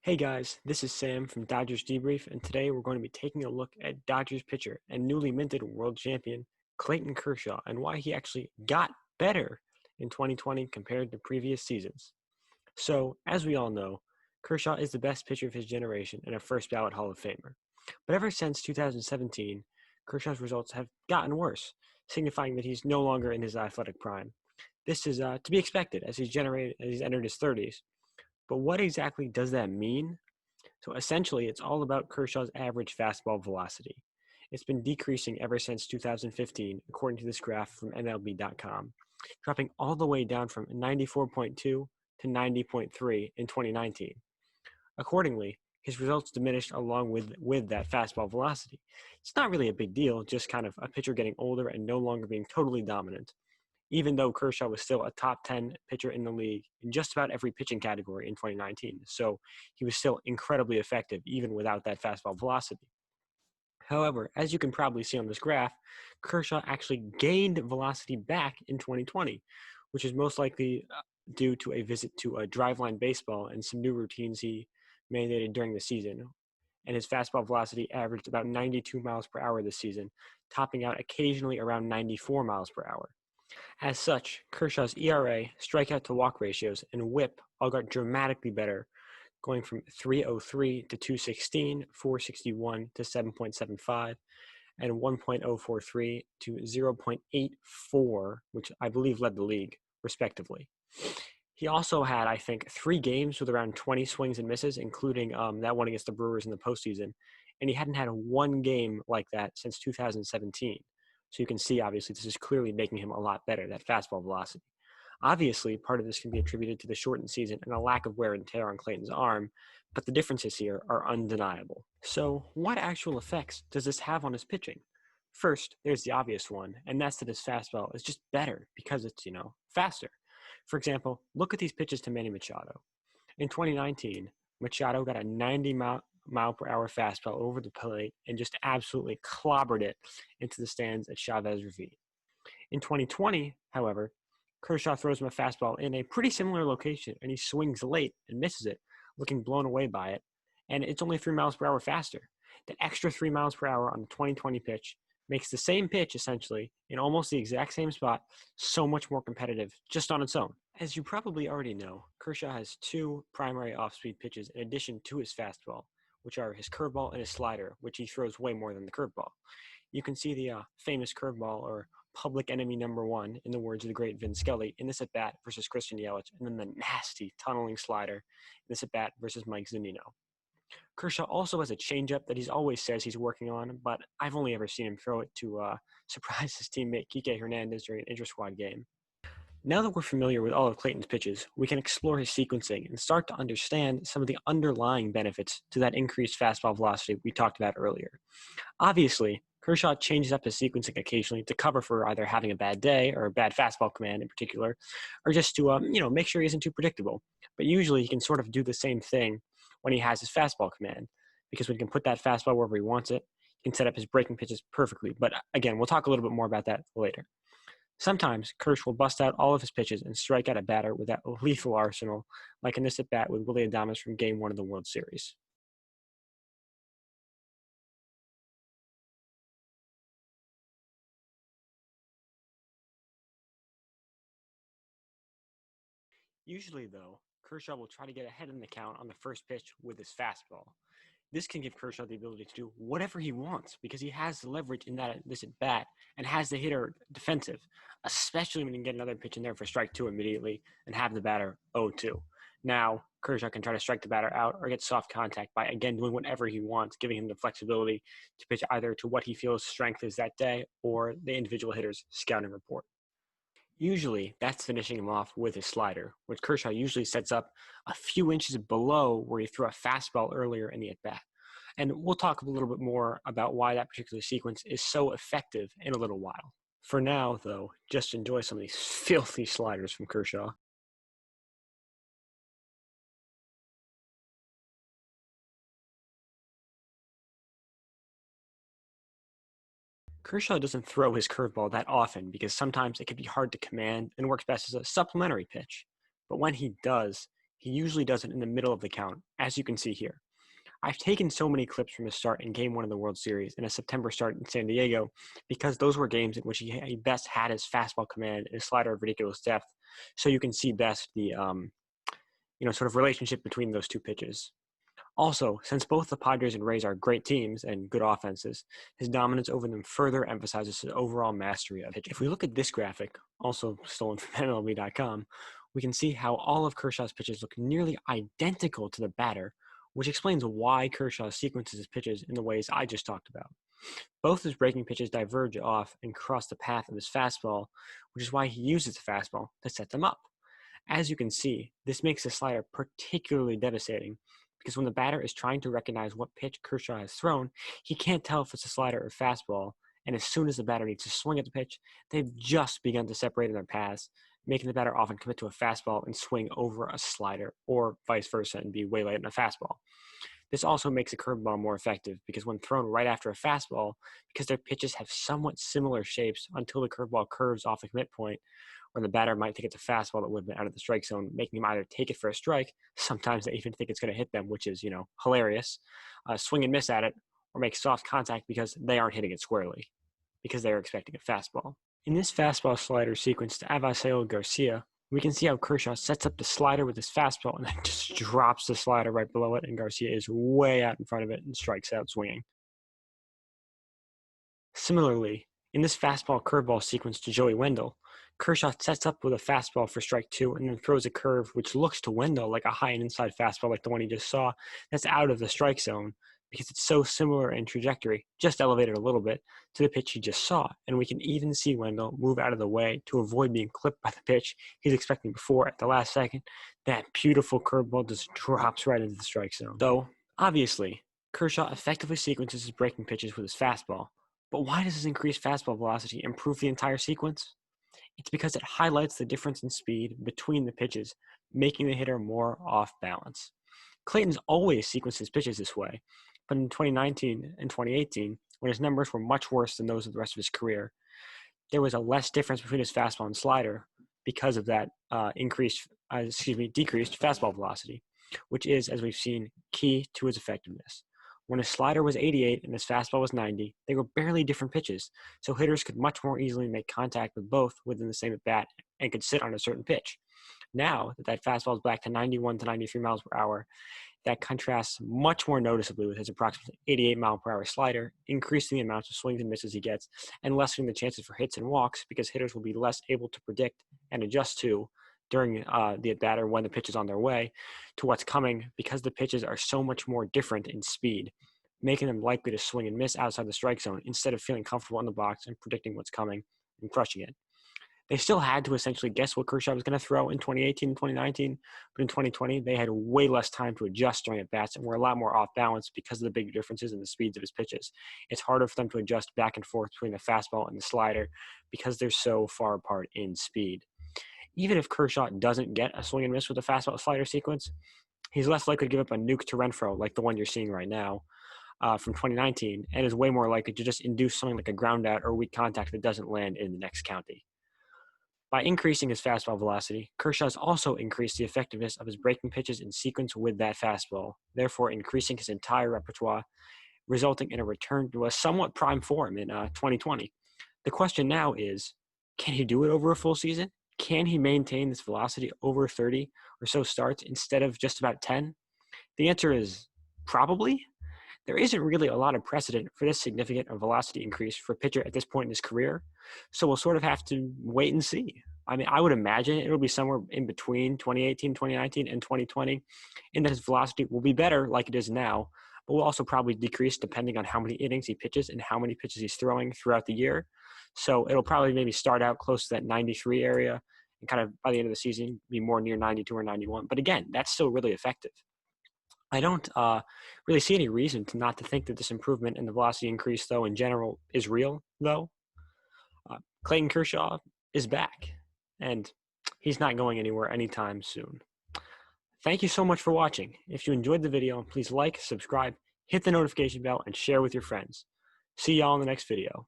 Hey guys, this is Sam from Dodgers Debrief, and today we're going to be taking a look at Dodgers pitcher and newly minted world champion Clayton Kershaw and why he actually got better in 2020 compared to previous seasons. So, as we all know, Kershaw is the best pitcher of his generation and a first ballot Hall of Famer. But ever since 2017, Kershaw's results have gotten worse, signifying that he's no longer in his athletic prime. This is to be expected as he's entered his 30s. But what exactly does that mean? So essentially, it's all about Kershaw's average fastball velocity. It's been decreasing ever since 2015, according to this graph from MLB.com, dropping all the way down from 94.2 to 90.3 in 2019. Accordingly, his results diminished along with that fastball velocity. It's not really a big deal, just kind of a pitcher getting older and no longer being totally dominant, even though Kershaw was still a top 10 pitcher in the league in just about every pitching category in 2019. So he was still incredibly effective even without that fastball velocity. However, as you can probably see on this graph, Kershaw actually gained velocity back in 2020, which is most likely due to a visit to a driveline baseball and some new routines he mandated during the season. And his fastball velocity averaged about 92 miles per hour this season, topping out occasionally around 94 miles per hour. As such, Kershaw's ERA, strikeout to walk ratios, and whip all got dramatically better, going from 303 to 216, 461 to 7.75, and 1.043 to 0.84, which I believe led the league, respectively. He also had, I think, 3 games with around 20 swings and misses, including that one against the Brewers in the postseason. And he hadn't had one game like that since 2017. So you can see, obviously, this is clearly making him a lot better, that fastball velocity. Obviously, part of this can be attributed to the shortened season and a lack of wear and tear on Clayton's arm, but the differences here are undeniable. So, what actual effects does this have on his pitching? First, there's the obvious one, and that's that his fastball is just better because it's, faster. For example, look at these pitches to Manny Machado. In 2019, Machado got a 90 mile per hour fastball over the plate and just absolutely clobbered it into the stands at Chavez Ravine. In 2020, however, Kershaw throws him a fastball in a pretty similar location and he swings late and misses it, looking blown away by it, and it's only 3 miles per hour faster. That extra 3 miles per hour on the 2020 pitch makes the same pitch, essentially, in almost the exact same spot, so much more competitive just on its own. As you probably already know, Kershaw has 2 primary off-speed pitches in addition to his fastball, which are his curveball and his slider, which he throws way more than the curveball. You can see the famous curveball, or public enemy number one, in the words of the great Vin Scully, in this at-bat versus Christian Yelich, and then the nasty tunneling slider in this at-bat versus Mike Zunino. Kershaw also has a changeup that he's always says he's working on, but I've only ever seen him throw it to surprise his teammate Kike Hernandez during an inter-squad game. Now that we're familiar with all of Clayton's pitches, we can explore his sequencing and start to understand some of the underlying benefits to that increased fastball velocity we talked about earlier. Obviously, Kershaw changes up his sequencing occasionally to cover for either having a bad day or a bad fastball command in particular, or just to make sure he isn't too predictable. But usually he can sort of do the same thing when he has his fastball command, because when he can put that fastball wherever he wants it, he can set up his breaking pitches perfectly. But again, we'll talk a little bit more about that later. Sometimes Kersh will bust out all of his pitches and strike out a batter with that lethal arsenal, like in this at-bat with Willie Adames from Game 1 of the World Series. Usually, though, Kershaw will try to get ahead in the count on the first pitch with his fastball. This can give Kershaw the ability to do whatever he wants because he has the leverage in this at bat and has the hitter defensive, especially when you can get another pitch in there for strike 2 immediately and have the batter 0-2. Now, Kershaw can try to strike the batter out or get soft contact by, again, doing whatever he wants, giving him the flexibility to pitch either to what he feels strength is that day or the individual hitter's scouting report. Usually, that's finishing him off with his slider, which Kershaw usually sets up a few inches below where he threw a fastball earlier in the at-bat. And we'll talk a little bit more about why that particular sequence is so effective in a little while. For now, though, just enjoy some of these filthy sliders from Kershaw. Kershaw doesn't throw his curveball that often because sometimes it can be hard to command and works best as a supplementary pitch. But when he does, he usually does it in the middle of the count, as you can see here. I've taken so many clips from his start in Game 1 of the World Series and a September start in San Diego because those were games in which he best had his fastball command and his slider of ridiculous depth, so you can see best the sort of relationship between those two pitches. Also, since both the Padres and Rays are great teams and good offenses, his dominance over them further emphasizes his overall mastery of pitching. If we look at this graphic, also stolen from MLB.com, we can see how all of Kershaw's pitches look nearly identical to the batter, which explains why Kershaw sequences his pitches in the ways I just talked about. Both his breaking pitches diverge off and cross the path of his fastball, which is why he uses the fastball to set them up. As you can see, this makes the slider particularly devastating because when the batter is trying to recognize what pitch Kershaw has thrown, he can't tell if it's a slider or fastball, and as soon as the batter needs to swing at the pitch, they've just begun to separate in their paths, making the batter often commit to a fastball and swing over a slider, or vice versa and be way late in a fastball. This also makes a curveball more effective because when thrown right after a fastball, because their pitches have somewhat similar shapes until the curveball curves off the commit point, where the batter might think it's a fastball that would have been out of the strike zone, making them either take it for a strike, sometimes they even think it's going to hit them, which is, hilarious, swing and miss at it, or make soft contact because they aren't hitting it squarely, because they're expecting a fastball. In this fastball slider sequence to Avisail Garcia, we can see how Kershaw sets up the slider with his fastball and then just drops the slider right below it, and Garcia is way out in front of it and strikes out swinging. Similarly, in this fastball curveball sequence to Joey Wendell, Kershaw sets up with a fastball for strike 2 and then throws a curve which looks to Wendell like a high and inside fastball like the one he just saw that's out of the strike zone because it's so similar in trajectory, just elevated a little bit, to the pitch he just saw. And we can even see Wendell move out of the way to avoid being clipped by the pitch he's expecting before at the last second. That beautiful curveball just drops right into the strike zone. So, obviously, Kershaw effectively sequences his breaking pitches with his fastball. But why does his increased fastball velocity improve the entire sequence? It's because it highlights the difference in speed between the pitches, making the hitter more off balance. Clayton's always sequenced his pitches this way, but in 2019 and 2018, when his numbers were much worse than those of the rest of his career, there was a less difference between his fastball and slider because of that decreased fastball velocity, which is, as we've seen, key to his effectiveness. When his slider was 88 and his fastball was 90, they were barely different pitches, so hitters could much more easily make contact with both within the same at-bat and could sit on a certain pitch. Now that fastball is back to 91 to 93 miles per hour, that contrasts much more noticeably with his approximately 88 mile per hour slider, increasing the amount of swings and misses he gets and lessening the chances for hits and walks because hitters will be less able to predict and adjust to during the at-bat or when the pitch is on their way to what's coming because the pitches are so much more different in speed, making them likely to swing and miss outside the strike zone instead of feeling comfortable in the box and predicting what's coming and crushing it. They still had to essentially guess what Kershaw was going to throw in 2018 and 2019, but in 2020, they had way less time to adjust during at-bats and were a lot more off balance because of the big differences in the speeds of his pitches. It's harder for them to adjust back and forth between the fastball and the slider because they're so far apart in speed. Even if Kershaw doesn't get a swing and miss with the fastball slider sequence, he's less likely to give up a nuke to Renfroe like the one you're seeing right now from 2019, and is way more likely to just induce something like a ground out or weak contact that doesn't land in the next county. By increasing his fastball velocity, Kershaw's also increased the effectiveness of his breaking pitches in sequence with that fastball, therefore increasing his entire repertoire, resulting in a return to a somewhat prime form in 2020. The question now is, can he do it over a full season? Can he maintain this velocity over 30 or so starts instead of just about 10? The answer is probably. There isn't really a lot of precedent for this significant a velocity increase for a pitcher at this point in his career, so we'll sort of have to wait and see. I mean, I would imagine it'll be somewhere in between 2018, 2019, and 2020, in that his velocity will be better like it is now, but will also probably decrease depending on how many innings he pitches and how many pitches he's throwing throughout the year. So it'll probably maybe start out close to that 93 area and kind of by the end of the season be more near 92 or 91. But again, that's still really effective. I don't really see any reason to think that this improvement in the velocity increase, though, in general, is real, though. Clayton Kershaw is back, and he's not going anywhere anytime soon. Thank you so much for watching. If you enjoyed the video, please like, subscribe, hit the notification bell, and share with your friends. See y'all in the next video.